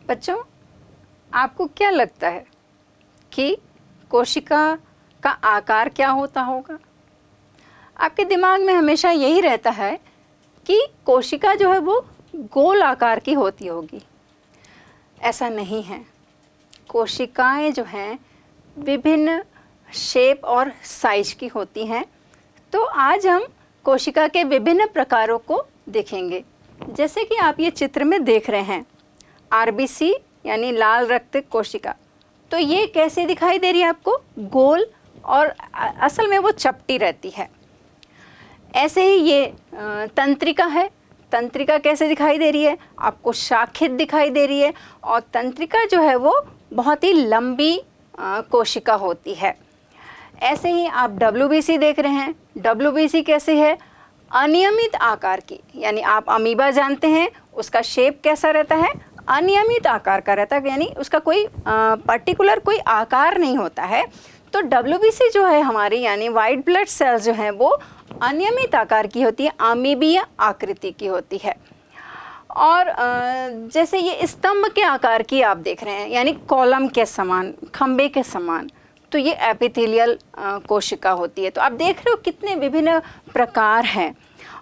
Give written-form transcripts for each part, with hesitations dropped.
बच्चों, आपको क्या लगता है कि कोशिका का आकार क्या होता होगा? आपके दिमाग में हमेशा यही रहता है कि कोशिका जो है वो गोल आकार की होती होगी। ऐसा नहीं है। कोशिकाएं जो हैं विभिन्न शेप और साइज की होती हैं। तो आज हम कोशिका के विभिन्न प्रकारों को देखेंगे। जैसे कि आप ये चित्र में देख रहे हैं, आरबीसी यानी लाल रक्त कोशिका। तो ये कैसे दिखाई दे रही है आपको? गोल, और असल में वो चपटी रहती है। ऐसे ही ये तंत्रिका है। तंत्रिका कैसे दिखाई दे रही है? आपको शाखित दिखाई दे रही है। और तंत्रिका जो है वो बहुत ही लंबी कोशिका होती है। ऐसे ही आप डब्ल्यूबीसी देख रहे हैं। डब्ल्यूबीसी कैसे है? अनियमित आकार की, यानी आप अमीबा जानते हैं, उसका शेप कैसा रहता है? अनियमित आकार का रहता है, यानी उसका कोई पर्टिकुलर कोई आकार नहीं होता है। तो डब्ल्यूबीसी जो है हमारी, यानी वाइट ब्लड सेल्स जो हैं वो अनियमित आकार की होती है, अमीबीय आकृति की होती है। और जैसे ये स्तंभ के आकार की आप देख रहे हैं, यानी कॉलम के समान, खंबे के समान, तो ये एपिथेलियल कोशिका होती है। तो आप देख रहे हो कितने विभिन्न प्रकार हैं।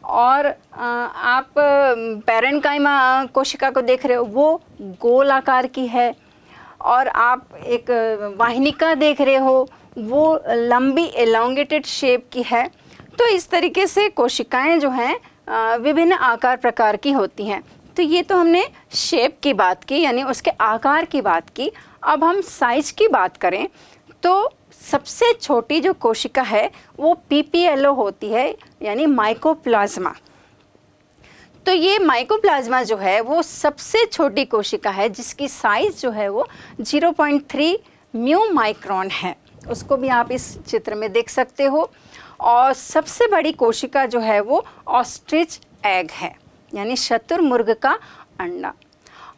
और आप पैरेन्काइमा कोशिका को देख रहे हो, वो गोल आकार की है। और आप एक वाहिनिका देख रहे हो, वो लंबी एलोंगेटेड शेप की है। तो इस तरीके से कोशिकाएं जो हैं विभिन्न आकार प्रकार की होती हैं। तो ये तो हमने शेप की बात की, यानी उसके आकार की बात की। अब हम साइज की बात करें तो सबसे छोटी जो कोशिका है वो पीपीएलओ होती है, यानी माइकोप्लाज्मा। तो ये माइकोप्लाज्मा जो है वो सबसे छोटी कोशिका है, जिसकी साइज जो है वो 0.3 म्यू माइक्रोन है। उसको भी आप इस चित्र में देख सकते हो। और सबसे बड़ी कोशिका जो है वो ऑस्ट्रिच एग है, यानी शतुरमुर्ग का अंडा।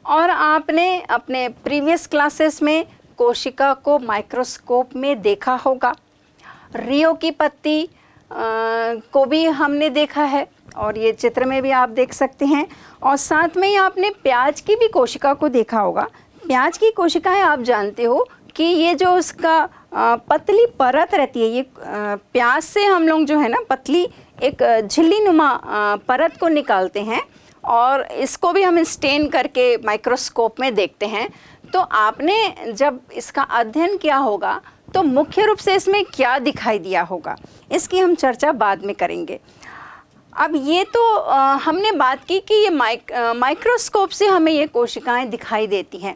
और आपने अपने प्रीवियस क्लासेस में कोशिका को माइक्रोस्कोप में देखा होगा। रियो की पत्ती को भी हमने देखा है, और ये चित्र में भी आप देख सकते हैं। और साथ में ही आपने प्याज की भी कोशिका को देखा होगा। प्याज की कोशिकाएं आप जानते हो कि ये जो उसका पतली परत रहती है, ये प्याज से हम लोग जो है ना पतली एक झिल्ली नुमा परत को निकालते हैं, और इसको भी हम स्टेन करके माइक्रोस्कोप में देखते हैं। तो आपने जब इसका अध्ययन किया होगा तो मुख्य रूप से इसमें क्या दिखाई दिया होगा, इसकी हम चर्चा बाद में करेंगे। अब ये तो हमने बात की कि ये माइक्रोस्कोप से हमें ये कोशिकाएं दिखाई देती हैं,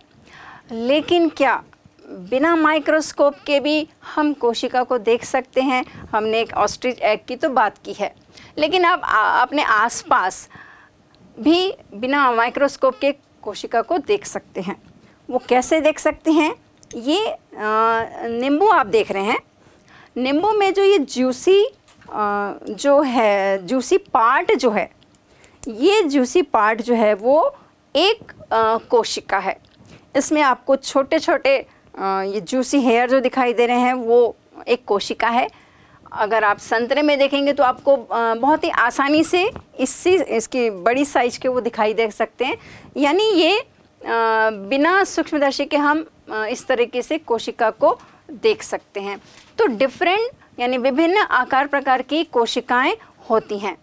लेकिन क्या बिना माइक्रोस्कोप के भी हम कोशिका को देख सकते हैं? हमने एक ऑस्ट्रिच एग की तो बात की है, लेकिन आप अपने आसपास भी बिना माइक्रोस्कोप के कोशिका को देख सकते हैं। वो कैसे देख सकते हैं? ये नींबू आप देख रहे हैं। नींबू में जो ये जूसी जो है, जूसी पार्ट जो है, ये जूसी पार्ट जो है वो एक कोशिका है। इसमें आपको छोटे छोटे ये जूसी हेयर जो दिखाई दे रहे हैं वो एक कोशिका है। अगर आप संतरे में देखेंगे तो आपको बहुत ही आसानी से इसकी बड़ी साइज के वो दिखाई दे सकते हैं। यानी ये बिना सूक्ष्मदर्शी के हम इस तरीके से कोशिका को देख सकते हैं। तो डिफरेंट यानी विभिन्न आकार प्रकार की कोशिकाएं होती हैं।